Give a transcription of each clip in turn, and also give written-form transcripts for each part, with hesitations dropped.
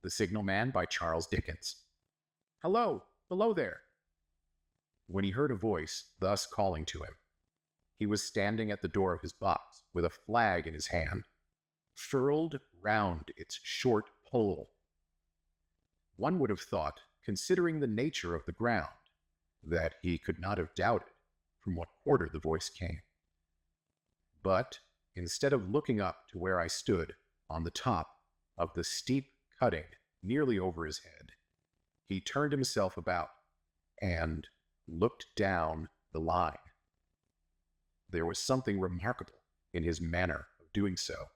The Signalman by Charles Dickens. "Hello, below there." When he heard a voice thus calling to him, he was standing at the door of his box with a flag in his hand, furled round its short pole. One would have thought, considering the nature of the ground, that he could not have doubted from what quarter the voice came. But instead of looking up to where I stood on the top of the steep cutting nearly over his head, he turned himself about and looked down the line. There was something remarkable in his manner of doing so,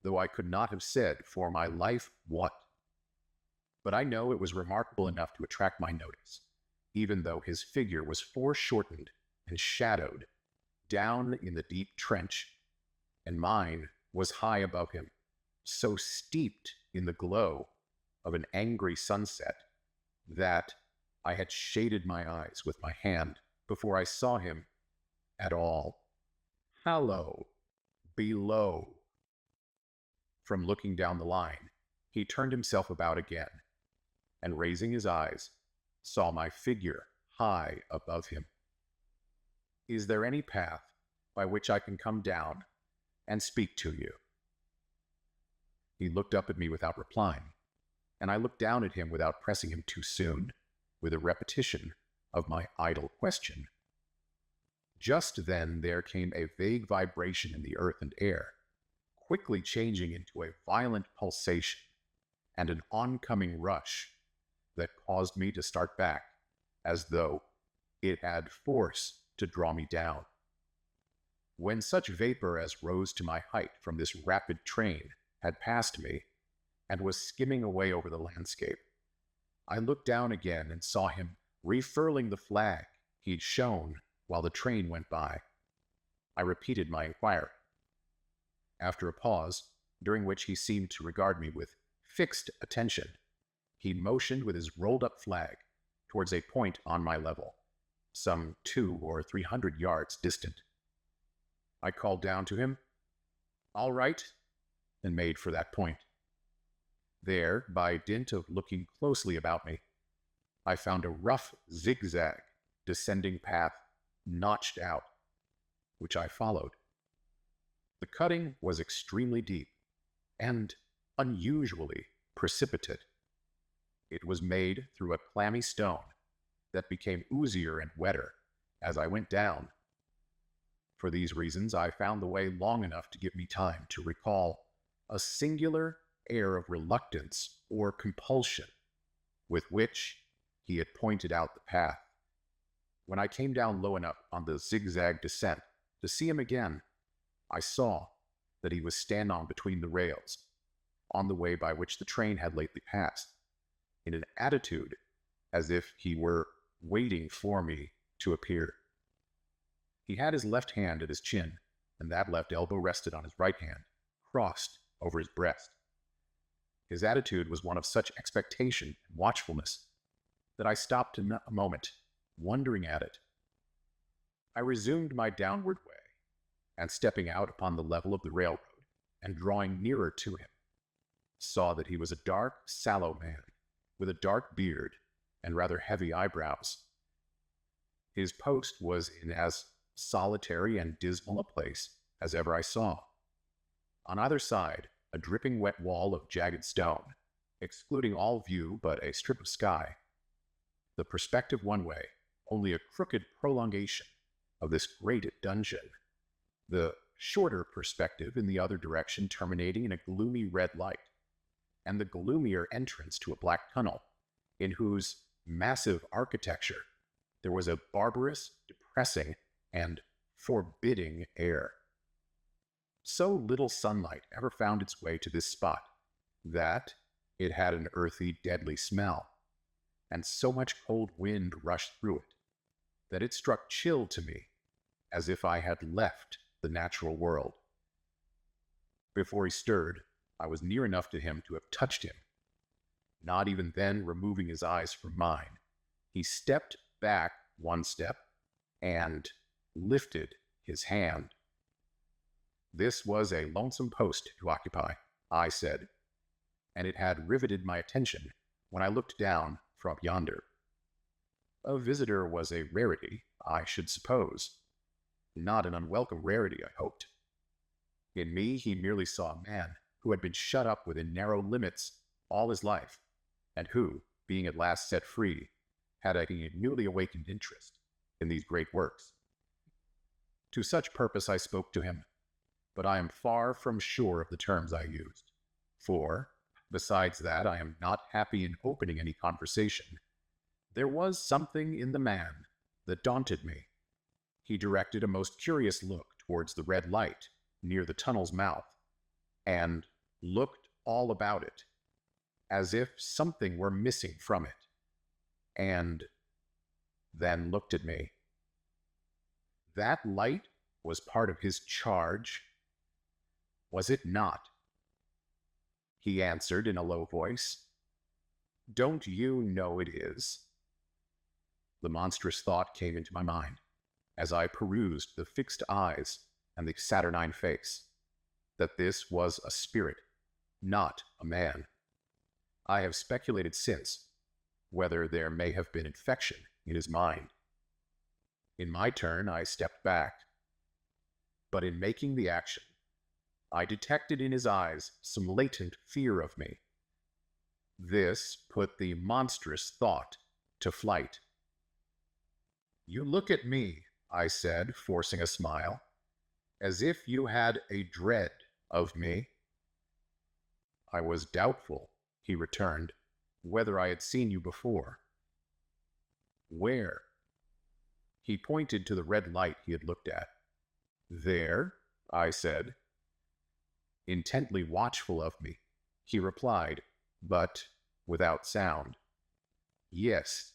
though I could not have said for my life what. But I know it was remarkable enough to attract my notice, even though his figure was foreshortened and shadowed down in the deep trench, and mine was high above him, so steeped in the glow of an angry sunset that I had shaded my eyes with my hand before I saw him at all. "Hallo, below." From looking down the line, he turned himself about again, and raising his eyes, saw my figure high above him. "Is there any path by which I can come down and speak to you?" He looked up at me without replying, and I looked down at him without pressing him too soon, with a repetition of my idle question. Just then there came a vague vibration in the earth and air, quickly changing into a violent pulsation and an oncoming rush that caused me to start back, as though it had force to draw me down. When such vapor as rose to my height from this rapid train had passed me, and was skimming away over the landscape, I looked down again and saw him refurling the flag he'd shown while the train went by. I repeated my inquiry. After a pause, during which he seemed to regard me with fixed attention, he motioned with his rolled-up flag towards a point on my level, some 200 or 300 yards distant. I called down to him, "All right," and made for that point. There, by dint of looking closely about me, I found a rough zigzag descending path notched out, which I followed. The cutting was extremely deep and unusually precipitate. It was made through a clammy stone that became oozier and wetter as I went down. For these reasons, I found the way long enough to give me time to recall a singular air of reluctance or compulsion with which he had pointed out the path. When I came down low enough on the zigzag descent to see him again, I saw that he was stand on between the rails, on the way by which the train had lately passed, in an attitude as if he were waiting for me to appear. He had his left hand at his chin, and that left elbow rested on his right hand, crossed over his breast. His attitude was one of such expectation and watchfulness that I stopped a moment, wondering at it. I resumed my downward way, and stepping out upon the level of the railroad, and drawing nearer to him, saw that he was a dark, sallow man, with a dark beard and rather heavy eyebrows. His post was in as solitary and dismal a place as ever I saw. On either side, a dripping wet wall of jagged stone, excluding all view but a strip of sky. The perspective one way, only a crooked prolongation of this great dungeon. The shorter perspective in the other direction terminating in a gloomy red light, and the gloomier entrance to a black tunnel, in whose massive architecture there was a barbarous, depressing, and forbidding air. So little sunlight ever found its way to this spot that it had an earthy, deadly smell, and so much cold wind rushed through it that it struck chill to me, as if I had left the natural world. Before he stirred, I was near enough to him to have touched him. Not even then removing his eyes from mine, he stepped back one step and lifted his hand. This was a lonesome post to occupy, I said, and it had riveted my attention when I looked down from yonder. A visitor was a rarity, I should suppose. Not an unwelcome rarity, I hoped. In me, he merely saw a man who had been shut up within narrow limits all his life, and who, being at last set free, had a newly awakened interest in these great works. To such purpose I spoke to him, but I am far from sure of the terms I used, for, besides that I am not happy in opening any conversation, there was something in the man that daunted me. He directed a most curious look towards the red light near the tunnel's mouth, and looked all about it, as if something were missing from it, and then looked at me. That light was part of his charge, was it not? He answered in a low voice, "Don't you know it is?" The monstrous thought came into my mind, as I perused the fixed eyes and the saturnine face, that this was a spirit, not a man. I have speculated since whether there may have been infection in his mind. In my turn, I stepped back, but in making the action, I detected in his eyes some latent fear of me. This put the monstrous thought to flight. "You look at me," I said, forcing a smile, "as if you had a dread of me." "I was doubtful," he returned, "whether I had seen you before." "Where?" He pointed to the red light he had looked at. "There," I said. Intently watchful of me, he replied, but without sound, "Yes."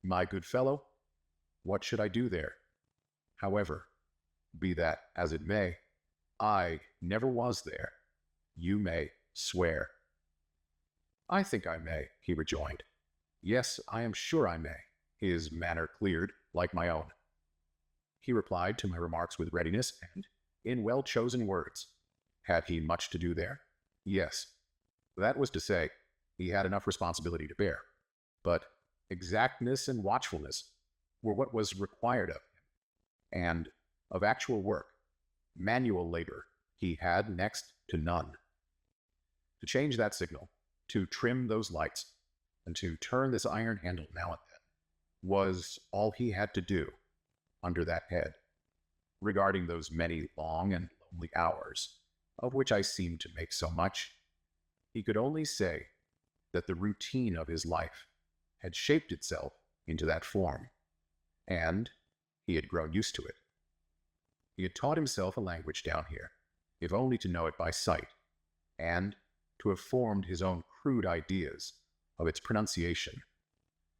"My good fellow, what should I do there? However, be that as it may, I never was there. You may swear." "I think I may," he rejoined. "Yes, I am sure I may." His manner cleared, like my own. He replied to my remarks with readiness and in well-chosen words. Had he much to do there? Yes. That was to say, he had enough responsibility to bear. But exactness and watchfulness were what was required of him. And of actual work, manual labor, he had next to none. To change that signal, to trim those lights, and to turn this iron handle now and then, was all he had to do under that head. Regarding those many long and lonely hours, of which I seemed to make so much, he could only say that the routine of his life had shaped itself into that form, and he had grown used to it. He had taught himself a language down here, if only to know it by sight, and to have formed his own crude ideas of its pronunciation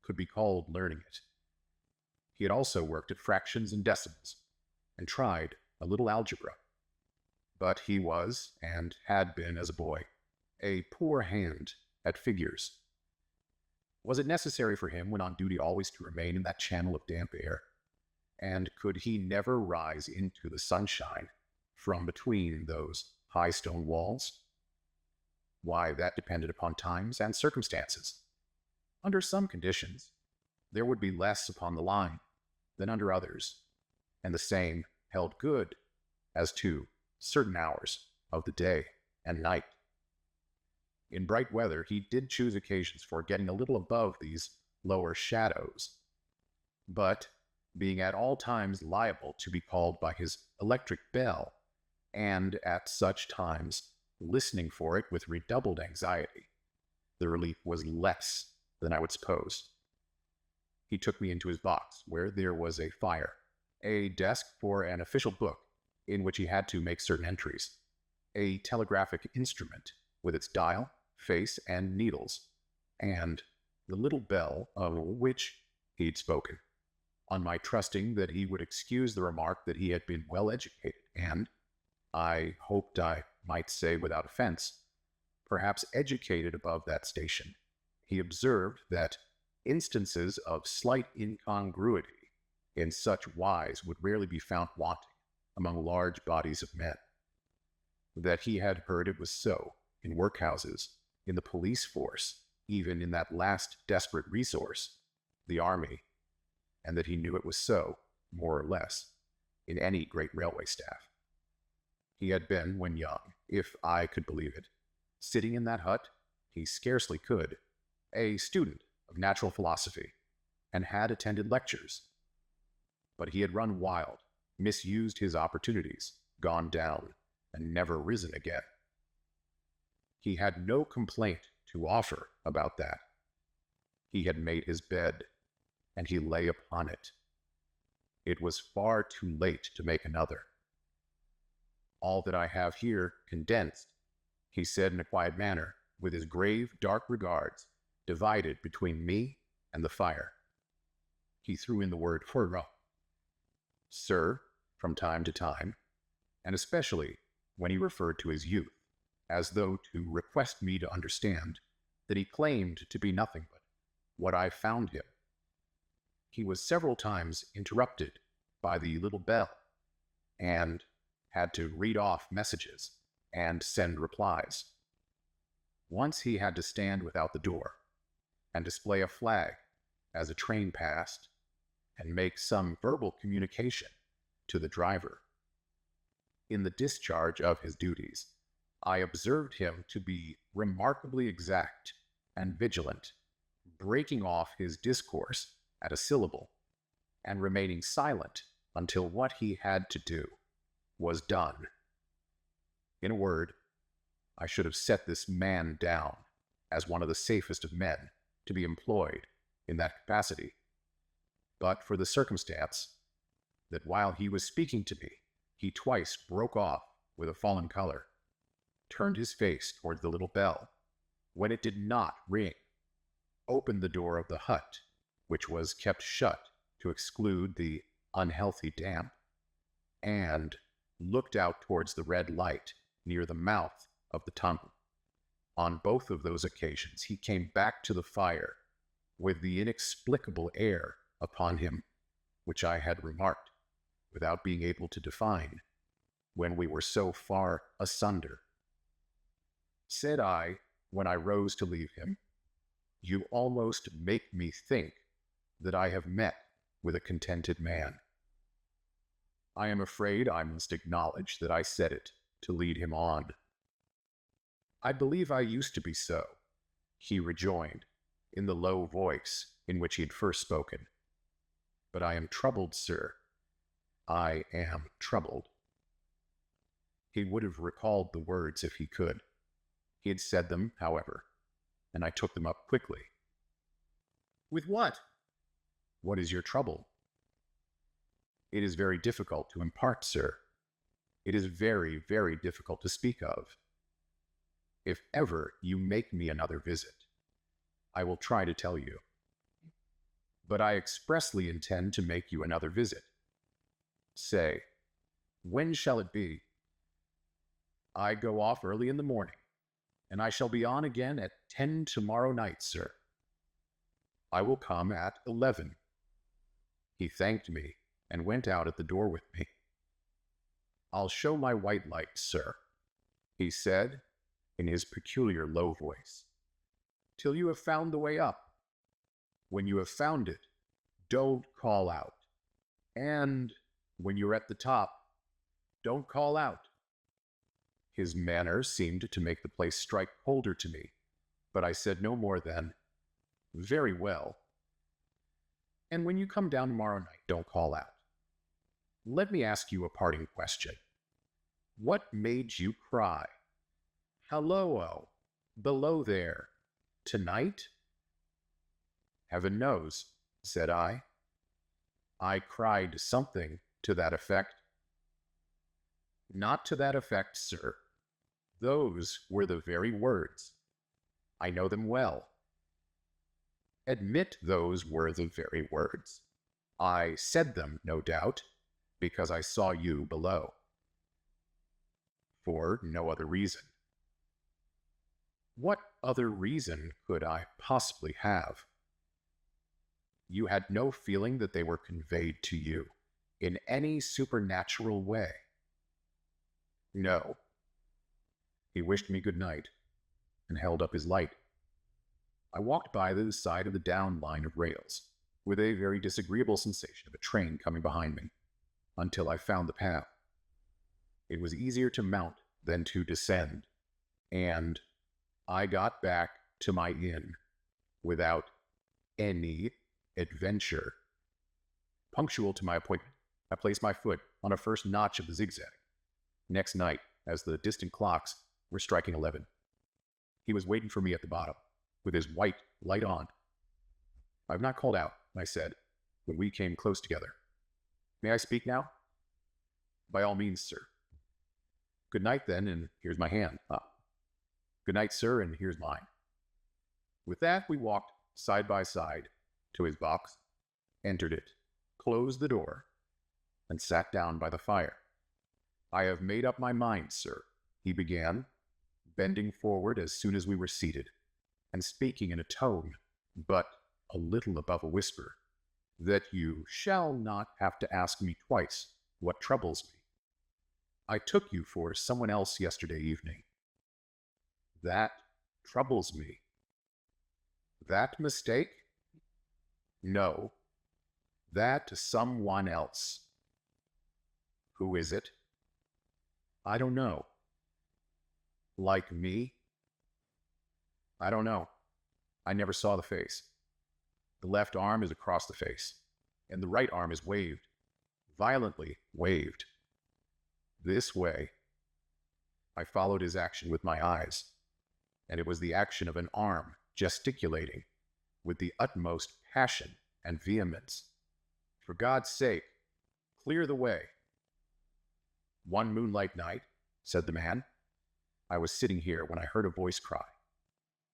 could be called learning it. He had also worked at fractions and decimals, and tried a little algebra. But he was, and had been as a boy, a poor hand at figures. Was it necessary for him when on duty always to remain in that channel of damp air? And could he never rise into the sunshine from between those high stone walls? Why, that depended upon times and circumstances. Under some conditions, there would be less upon the line than under others, and the same held good as to certain hours of the day and night. In bright weather, he did choose occasions for getting a little above these lower shadows, but being at all times liable to be called by his electric bell, and at such times listening for it with redoubled anxiety, the relief was less than I would suppose. He took me into his box, where there was a fire, a desk for an official book in which he had to make certain entries, a telegraphic instrument with its dial, face, and needles, and the little bell of which he'd spoken, on my trusting that he would excuse the remark that he had been well educated, and, I hoped I might say without offense, perhaps educated above that station. He observed that instances of slight incongruity in such wise would rarely be found wanting among large bodies of men. That he had heard it was so, in workhouses, in the police force, even in that last desperate resource, the army, and that he knew it was so, more or less, in any great railway staff. He had been, when young, if I could believe it, sitting in that hut, he scarcely could, a student of natural philosophy, and had attended lectures. But he had run wild, misused his opportunities, gone down, and never risen again. He had no complaint to offer about that. He had made his bed, and he lay upon it. It was far too late to make another. All that I have here condensed, he said in a quiet manner, with his grave, dark regards divided between me and the fire. He threw in the word "Hurrah." Sir, from time to time, and especially when he referred to his youth, as though to request me to understand that he claimed to be nothing but what I found him. He was several times interrupted by the little bell, and had to read off messages and send replies. Once he had to stand without the door and display a flag as a train passed and make some verbal communication to the driver. In the discharge of his duties, I observed him to be remarkably exact and vigilant, breaking off his discourse at a syllable and remaining silent until what he had to do was done. In a word, I should have set this man down as one of the safest of men to be employed in that capacity, but for the circumstance that while he was speaking to me, he twice broke off with a fallen color, turned his face toward the little bell, when it did not ring, opened the door of the hut, which was kept shut to exclude the unhealthy damp, and looked out towards the red light near the mouth of the tunnel. On both of those occasions he came back to the fire with the inexplicable air upon him which I had remarked, without being able to define, when we were so far asunder. Said I, when I rose to leave him, "You almost make me think that I have met with a contented man." I am afraid I must acknowledge that I said it to lead him on. "I believe I used to be so," he rejoined, in the low voice in which he had first spoken. "But I am troubled, sir. I am troubled." He would have recalled the words if he could. He had said them, however, and I took them up quickly. "With what?" "What is your trouble?" "It is very difficult to impart, sir. It is very, very difficult to speak of. If ever you make me another visit, I will try to tell you. But I expressly intend to make you another visit. Say, when shall it be?" "I go off early in the morning, and I shall be on again at 10 tomorrow night, sir." "I will come at 11. He thanked me and went out at the door with me. "I'll show my white light, sir," he said in his peculiar low voice, "till you have found the way up. When you have found it, don't call out. And when you're at the top, don't call out." His manner seemed to make the place strike colder to me, but I said no more than, "Very well. And when you come down tomorrow night, don't call out. Let me ask you a parting question. What made you cry, 'Hallo, below there, tonight?'" "Heaven knows," said I. "I cried something to that effect." "Not to that effect, sir. Those were the very words. I know them well." "Admit those were the very words. I said them, no doubt, because I saw you below." "For no other reason." "What other reason could I possibly have?" "You had no feeling that they were conveyed to you in any supernatural way?" "No." He wished me good night and held up his light. I walked by the side of the down line of rails, with a very disagreeable sensation of a train coming behind me, until I found the path. It was easier to mount than to descend, and I got back to my inn without any adventure. Punctual to my appointment, I placed my foot on a first notch of the zigzag. Next night, as the distant clocks were striking 11, he was waiting for me at the bottom, with his white light on. "I have not called out," I said, when we came close together. "May I speak now?" "By all means, sir." "Good night, then, and here's my hand." "Good night, sir, and here's mine." With that, we walked side by side to his box, entered it, closed the door, and sat down by the fire. "I have made up my mind, sir," he began, bending forward as soon as we were seated, and speaking in a tone, but a little above a whisper, "that you shall not have to ask me twice what troubles me. I took you for someone else yesterday evening. That troubles me." "That mistake?" "No, that someone else." "Who is it?" "I don't know." "Like me?" "I don't know. I never saw the face. The left arm is across the face, and the right arm is waved, violently waved. This way." I followed his action with my eyes, and it was the action of an arm gesticulating with the utmost passion and vehemence. "For God's sake, clear the way." "One moonlight night," said the man, "I was sitting here when I heard a voice cry,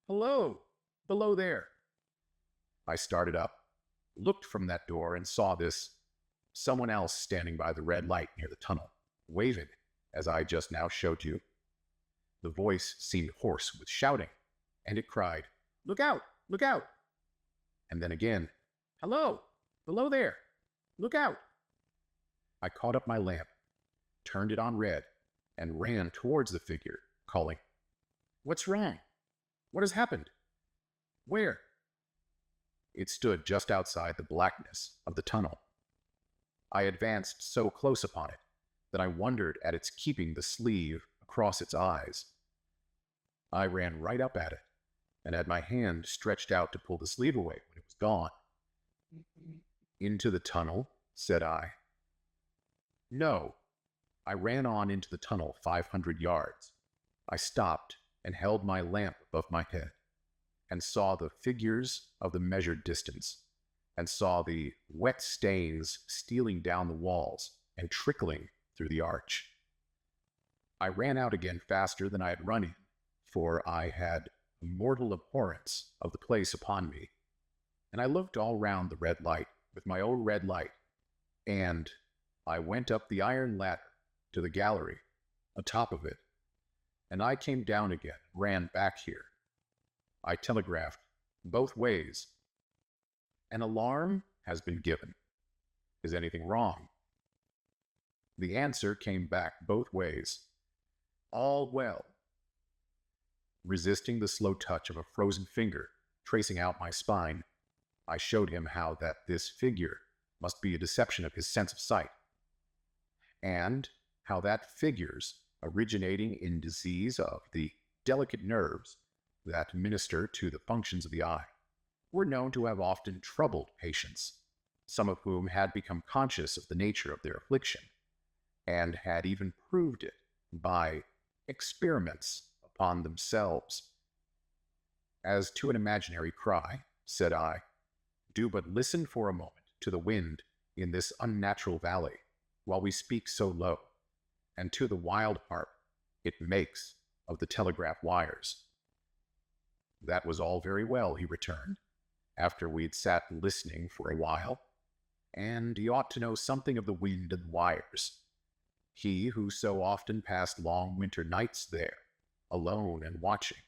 'Hello, below there.' I started up, looked from that door, and saw this someone else standing by the red light near the tunnel, waving, as I just now showed you. The voice seemed hoarse with shouting, and it cried, 'Look out! Look out!' And then again, 'Hello, below there! Look out!' I caught up my lamp, turned it on red, and ran towards the figure, calling, 'What's wrong? What has happened? Where?' It stood just outside the blackness of the tunnel. I advanced so close upon it that I wondered at its keeping the sleeve across its eyes. I ran right up at it, and had my hand stretched out to pull the sleeve away when it was gone. 'Into the tunnel?' said I. No, I ran on into the tunnel 500 yards. I stopped and held my lamp above my head, and saw the figures of the measured distance, and saw the wet stains stealing down the walls and trickling through the arch. I ran out again faster than I had run in, for I had a mortal abhorrence of the place upon me, and I looked all round the red light with my own red light, and I went up the iron ladder to the gallery atop of it, and I came down again and ran back here. I telegraphed both ways. 'An alarm has been given. Is anything wrong?' The answer came back both ways. 'All well.' Resisting the slow touch of a frozen finger tracing out my spine, I showed him how that this figure must be a deception of his sense of sight, and how that figures originating in disease of the delicate nerves that minister to the functions of the eye were known to have often troubled patients, some of whom had become conscious of the nature of their affliction, and had even proved it by experiments upon themselves. 'As to an imaginary cry,' said I, 'do but listen for a moment to the wind in this unnatural valley, while we speak so low, and to the wild harp it makes of the telegraph wires.' 'That was all very well,' he returned, after we'd sat listening for a while, 'and he ought to know something of the wind and the wires. He who so often passed long winter nights there, alone and watching.'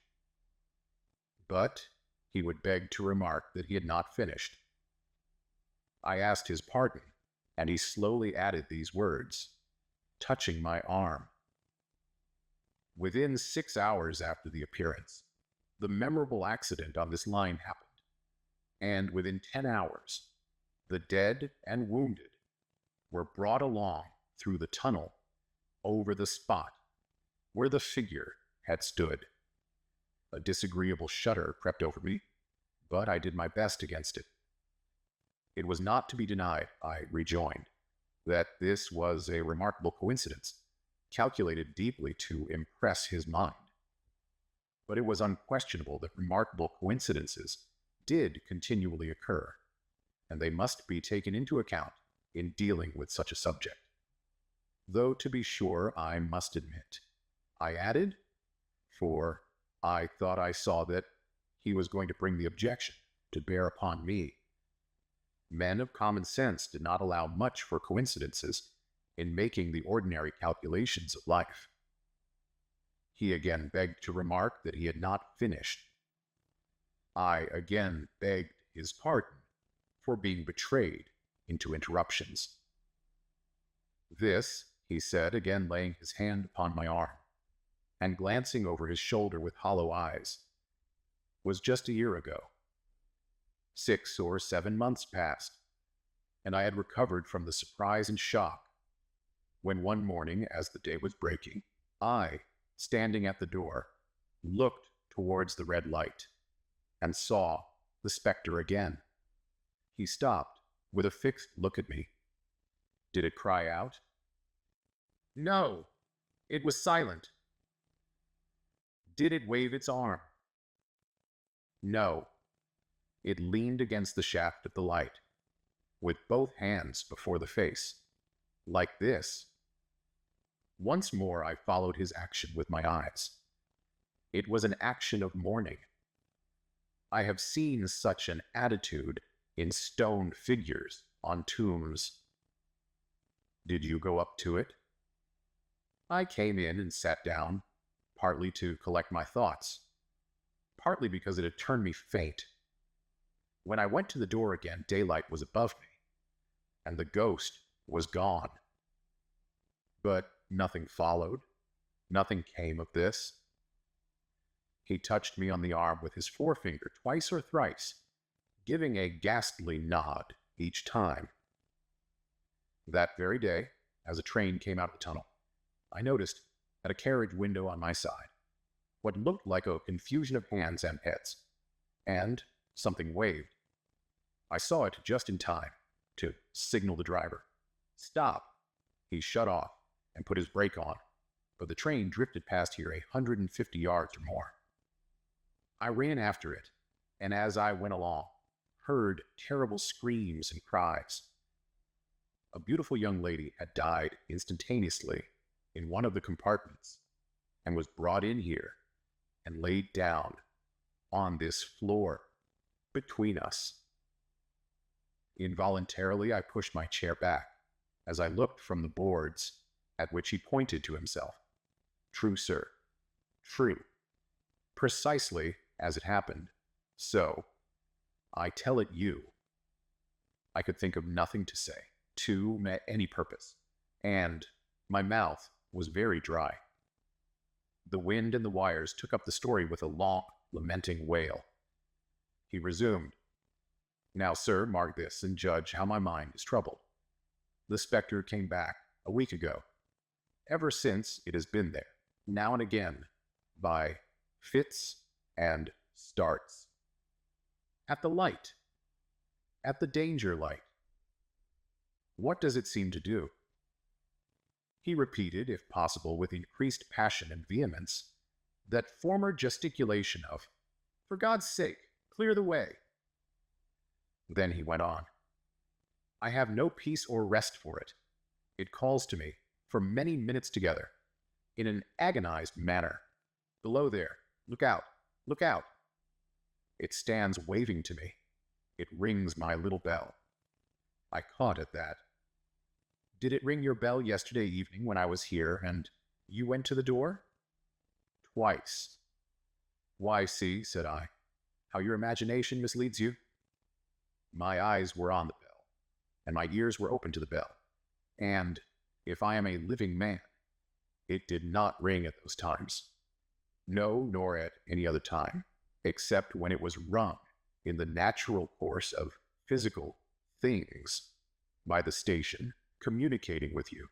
But he would beg to remark that he had not finished. I asked his pardon, and he slowly added these words, touching my arm. 'Within 6 hours after the appearance, The memorable accident on this line happened, and within 10 hours, the dead and wounded were brought along through the tunnel over the spot where the figure had stood. A disagreeable shudder crept over me, but I did my best against it. It was not to be denied, I rejoined, that this was a remarkable coincidence, calculated deeply to impress his mind. But it was unquestionable that remarkable coincidences did continually occur, and they must be taken into account in dealing with such a subject. Though, to be sure, I must admit, I added, for I thought I saw that he was going to bring the objection to bear upon me. Men of common sense did not allow much for coincidences in making the ordinary calculations of life. He again begged to remark that he had not finished. I again begged his pardon for being betrayed into interruptions. This, he said, again laying his hand upon my arm, and glancing over his shoulder with hollow eyes, was just a year ago. 6 or 7 months passed, and I had recovered from the surprise and shock, when one morning, as the day was breaking, I, standing at the door, looked towards the red light, and saw the specter again. He stopped, with a fixed look at me. Did it cry out? No, it was silent. Did it wave its arm? No. It leaned against the shaft of the light, with both hands before the face, like this. Once more I followed his action with my eyes. It was an action of mourning. I have seen such an attitude in stone figures on tombs. Did you go up to it? I came in and sat down, partly to collect my thoughts, partly because it had turned me faint. When I went to the door again, daylight was above me, and the ghost was gone. But nothing followed. Nothing came of this. He touched me on the arm with his forefinger twice or thrice, giving a ghastly nod each time. That very day, as a train came out of the tunnel, I noticed, at a carriage window on my side, what looked like a confusion of hands and heads, and something waved. I saw it just in time to signal the driver. Stop! He shut off and put his brake on, but the train drifted past here 150 yards or more. I ran after it, and as I went along, heard terrible screams and cries. A beautiful young lady had died instantaneously in one of the compartments, and was brought in here and laid down on this floor between us. Involuntarily, I pushed my chair back as I looked from the boards at which he pointed to himself. True, sir. True. Precisely as it happened. So, I tell it you. I could think of nothing to say, to any purpose, and my mouth was very dry. The wind and the wires took up the story with a long, lamenting wail. He resumed, Now, sir, mark this, and judge how my mind is troubled. The specter came back a week ago. Ever since, it has been there, now and again, by fits and starts. At the light. At the danger light. What does it seem to do? He repeated, if possible with increased passion and vehemence, that former gesticulation of, For God's sake, clear the way. Then he went on, I have no peace or rest for it. It calls to me, for many minutes together, in an agonized manner. Below there, look out, look out. It stands waving to me. It rings my little bell. I caught at that. Did it ring your bell yesterday evening when I was here, and you went to the door? Twice. Why, see, said I, how your imagination misleads you. My eyes were on the bell, and my ears were open to the bell, and, if I am a living man, it did not ring at those times. No, nor at any other time. except when it was rung in the natural course of physical things by the station communicating with you.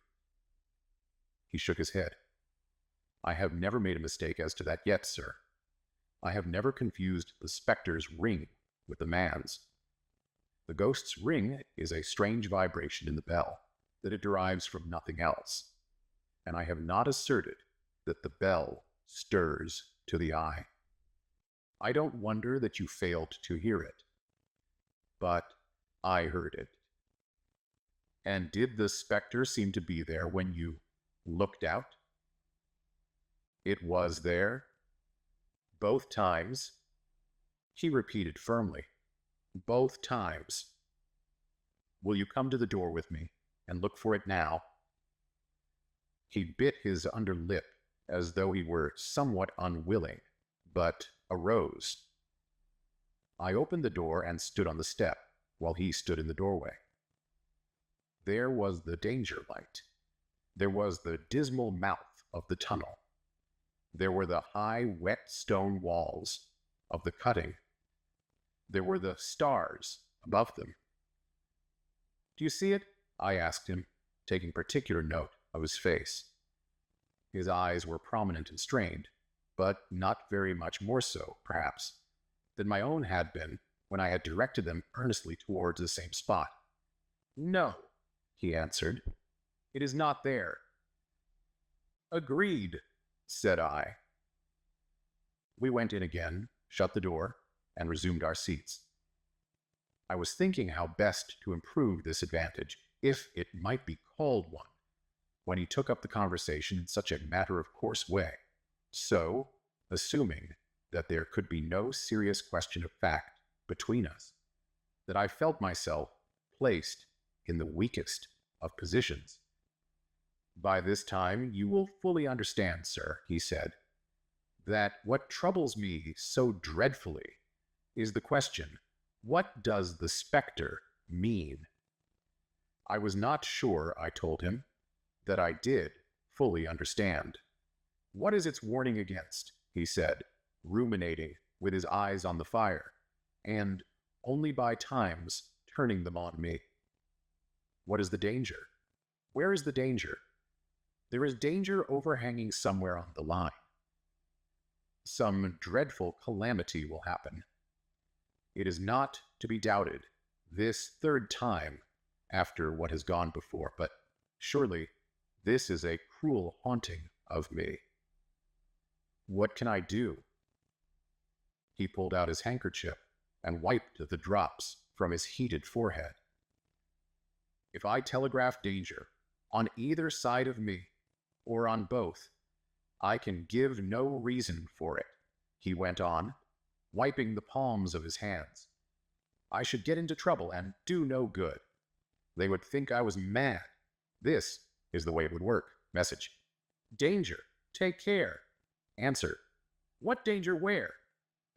He shook his head. I have never made a mistake as to that yet, sir. I have never confused the specter's ring with the man's. The ghost's ring is a strange vibration in the bell, that it derives from nothing else, and I have not asserted that the bell stirs to the eye. I don't wonder that you failed to hear it, but I heard it. And did the specter seem to be there when you looked out? It was there, both times. He repeated firmly, both times. Will you come to the door with me and look for it now? He bit his under lip as though he were somewhat unwilling, but arose. I opened the door and stood on the step, while he stood in the doorway. There was the danger light. There was the dismal mouth of the tunnel. There were the high, wet stone walls of the cutting. There were the stars above them. Do you see it? I asked him, taking particular note of his face. His eyes were prominent and strained, but not very much more so, perhaps, than my own had been when I had directed them earnestly towards the same spot. No, he answered. It is not there. Agreed, said I. We went in again, shut the door, and resumed our seats. I was thinking how best to improve this advantage, if it might be called one, when he took up the conversation in such a matter-of-course way. So, assuming that there could be no serious question of fact between us, that I felt myself placed in the weakest of positions. By this time you will fully understand, sir, he said, that what troubles me so dreadfully is the question, what does the specter mean? I was not sure, I told him, that I did fully understand. What is its warning against? He said, ruminating with his eyes on the fire, and only by times turning them on me. What is the danger? Where is the danger? There is danger overhanging somewhere on the line. Some dreadful calamity will happen. It is not to be doubted, this third time after what has gone before, but surely this is a cruel haunting of me. What can I do? He pulled out his handkerchief and wiped the drops from his heated forehead. If I telegraph danger on either side of me, or on both, I can give no reason for it, he went on, wiping the palms of his hands. I should get into trouble and do no good. They would think I was mad. This is the way it would work. Message. Danger. Take care. Answer. What danger where?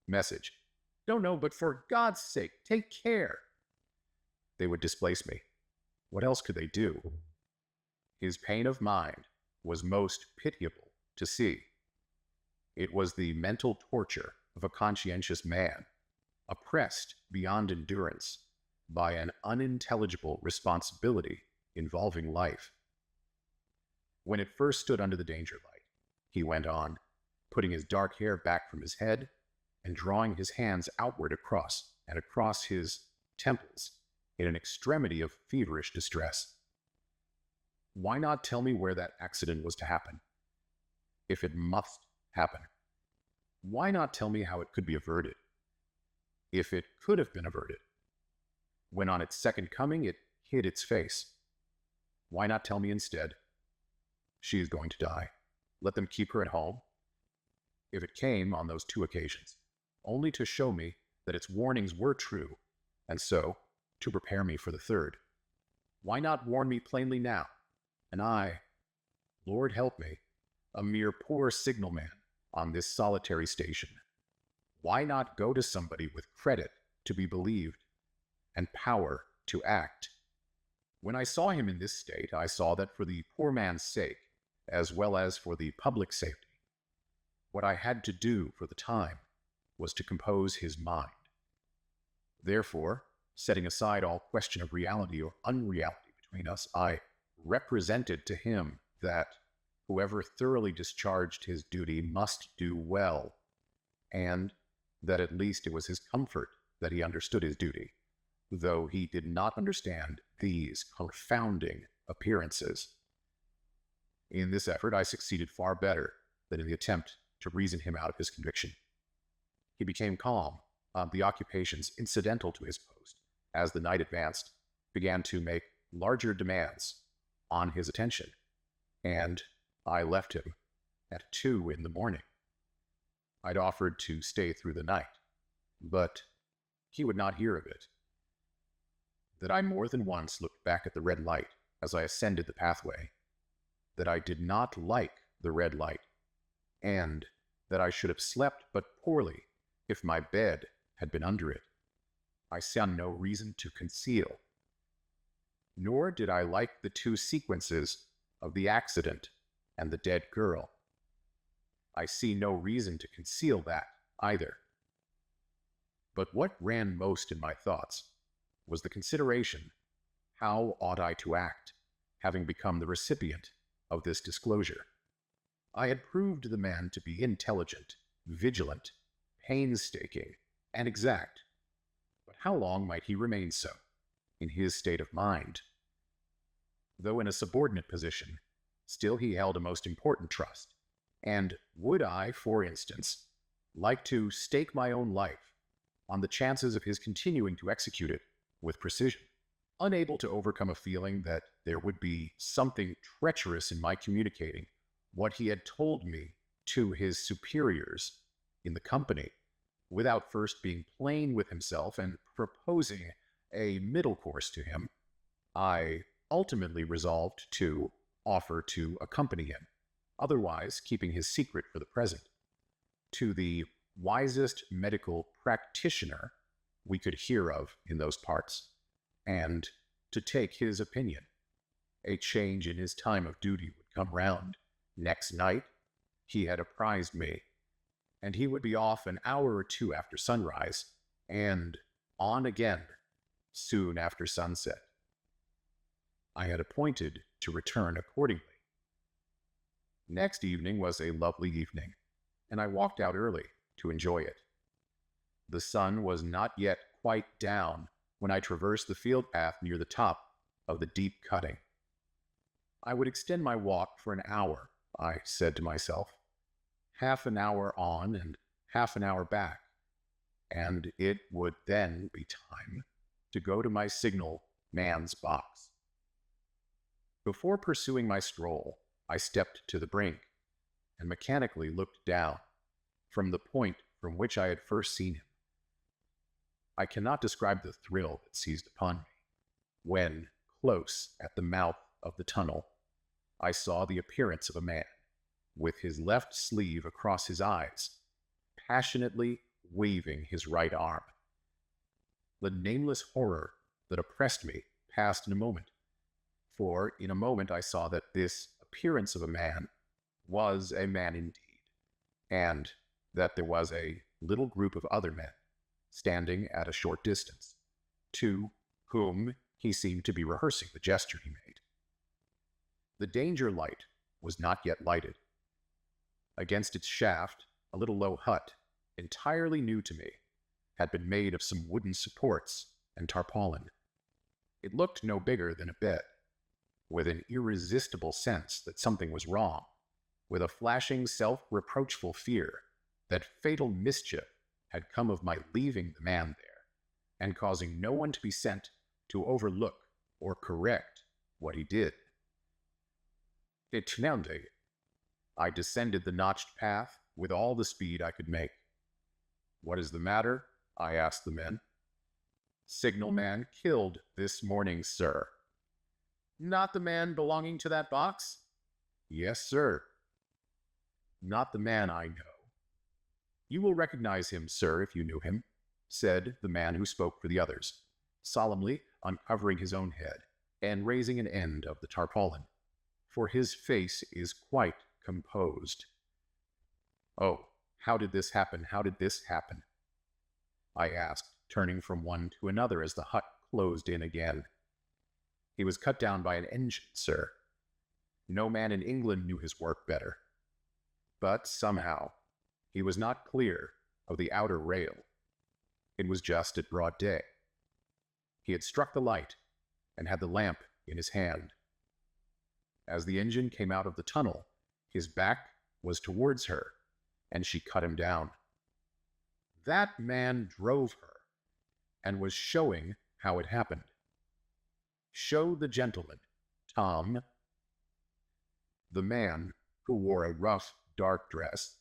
Message. Don't know, but for God's sake, take care. They would displace me. What else could they do? His pain of mind was most pitiable to see. It was the mental torture of a conscientious man, oppressed beyond endurance by an unintelligible responsibility involving life. When it first stood under the danger light, he went on, putting his dark hair back from his head and drawing his hands outward across his temples in an extremity of feverish distress. Why not tell me where that accident was to happen? If it must happen, why not tell me how it could be averted? If it could have been averted, when on its second coming it hid its face, why not tell me instead, she is going to die, let them keep her at home? If it came on those two occasions, only to show me that its warnings were true, and so to prepare me for the third, why not warn me plainly now? And I, Lord help me, a mere poor signalman on this solitary station, why not go to somebody with credit to be believed and power to act? When I saw him in this state, I saw that for the poor man's sake, as well as for the public safety, what I had to do for the time was to compose his mind. Therefore, setting aside all question of reality or unreality between us, I represented to him that whoever thoroughly discharged his duty must do well, and that at least it was his comfort that he understood his duty, though he did not understand these confounding appearances. In this effort, I succeeded far better than in the attempt to reason him out of his conviction. He became calm on the occupations incidental to his post, as the night advanced, began to make larger demands on his attention, and I left him at 2 in the morning. I'd offered to stay through the night, but he would not hear of it. That I more than once looked back at the red light as I ascended the pathway, that I did not like the red light, and that I should have slept but poorly if my bed had been under it, I saw no reason to conceal. Nor did I like the 2 sequences of the accident and the dead girl. I see no reason to conceal that either. But what ran most in my thoughts was the consideration, how ought I to act, having become the recipient of this disclosure? I had proved the man to be intelligent, vigilant, painstaking, and exact. But how long might he remain so, in his state of mind? Though in a subordinate position, still he held a most important trust. And would I, for instance, like to stake my own life on the chances of his continuing to execute it with precision, unable to overcome a feeling that there would be something treacherous in my communicating what he had told me to his superiors in the company, without first being plain with himself and proposing a middle course to him? I ultimately resolved to offer to accompany him, otherwise keeping his secret for the present, to the wisest medical practitioner we could hear of in those parts, and to take his opinion. A change in his time of duty would come round. Next night, he had apprised me, and he would be off an hour or 2 after sunrise, and on again soon after sunset. I had appointed to return accordingly. Next evening was a lovely evening, and I walked out early to enjoy it. The sun was not yet quite down when I traversed the field path near the top of the deep cutting. I would extend my walk for an hour, I said to myself, half an hour on and half an hour back, and it would then be time to go to my signal man's box. Before pursuing my stroll, I stepped to the brink and mechanically looked down from the point from which I had first seen him. I cannot describe the thrill that seized upon me when, close at the mouth of the tunnel, I saw the appearance of a man, with his left sleeve across his eyes, passionately waving his right arm. The nameless horror that oppressed me passed in a moment, for in a moment I saw that this appearance of a man was a man indeed, and that there was a little group of other men standing at a short distance, to whom he seemed to be rehearsing the gesture he made. The danger light was not yet lighted. Against its shaft, a little low hut, entirely new to me, had been made of some wooden supports and tarpaulin. It looked no bigger than a bed, with an irresistible sense that something was wrong, with a flashing self-reproachful fear that fatal mischief had come of my leaving the man there, and causing no one to be sent to overlook or correct what he did. Eternamente, I descended the notched path with all the speed I could make. "What is the matter?" I asked the men. "Signal man killed this morning, sir." "Not the man belonging to that box?" "Yes, sir." "Not the man I know." "You will recognize him, sir, if you knew him," said the man who spoke for the others, solemnly uncovering his own head and raising an end of the tarpaulin, for his face is quite composed. "Oh, how did this happen? How did this happen?" I asked, turning from one to another as the hut closed in again. He was cut down by an engine, sir. No man in England knew his work better. But somehow, he was not clear of the outer rail. It was just at broad day. He had struck the light and had the lamp in his hand. As the engine came out of the tunnel, his back was towards her, and she cut him down. That man drove her, and was showing how it happened. Show the gentleman, Tom. The man, who wore a rough, dark dress,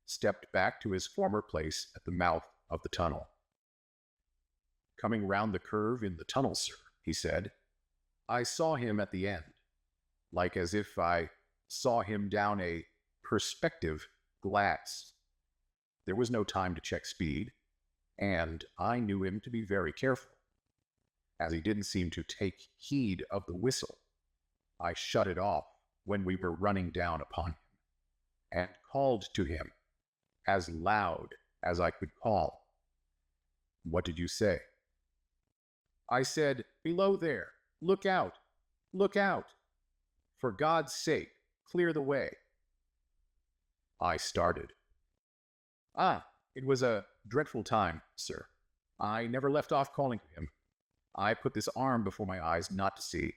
stepped back to his former place at the mouth of the tunnel. Coming round the curve in the tunnel, sir, he said. I saw him at the end, like as if I saw him down a perspective glass. There was no time to check speed, and I knew him to be very careful. As he didn't seem to take heed of the whistle, I shut it off when we were running down upon him, and called to him as loud as I could call. What did you say? I said, below there, look out, look out. For God's sake, clear the way. I started. It was a dreadful time, sir. I never left off calling to him. I put this arm before my eyes not to see,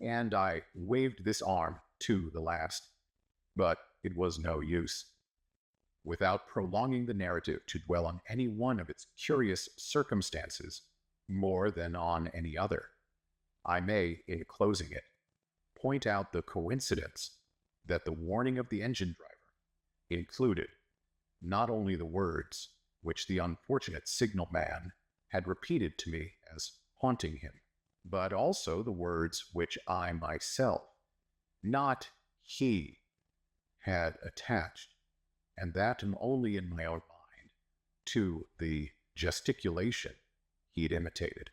and I waved this arm to the last. But it was no use. Without prolonging the narrative to dwell on any one of its curious circumstances more than on any other, I may, in closing it, point out the coincidence that the warning of the engine driver included not only the words which the unfortunate signal man had repeated to me as haunting him, but also the words which I myself, not he, had attached, and that only in my own mind, to the gesticulation he'd imitated.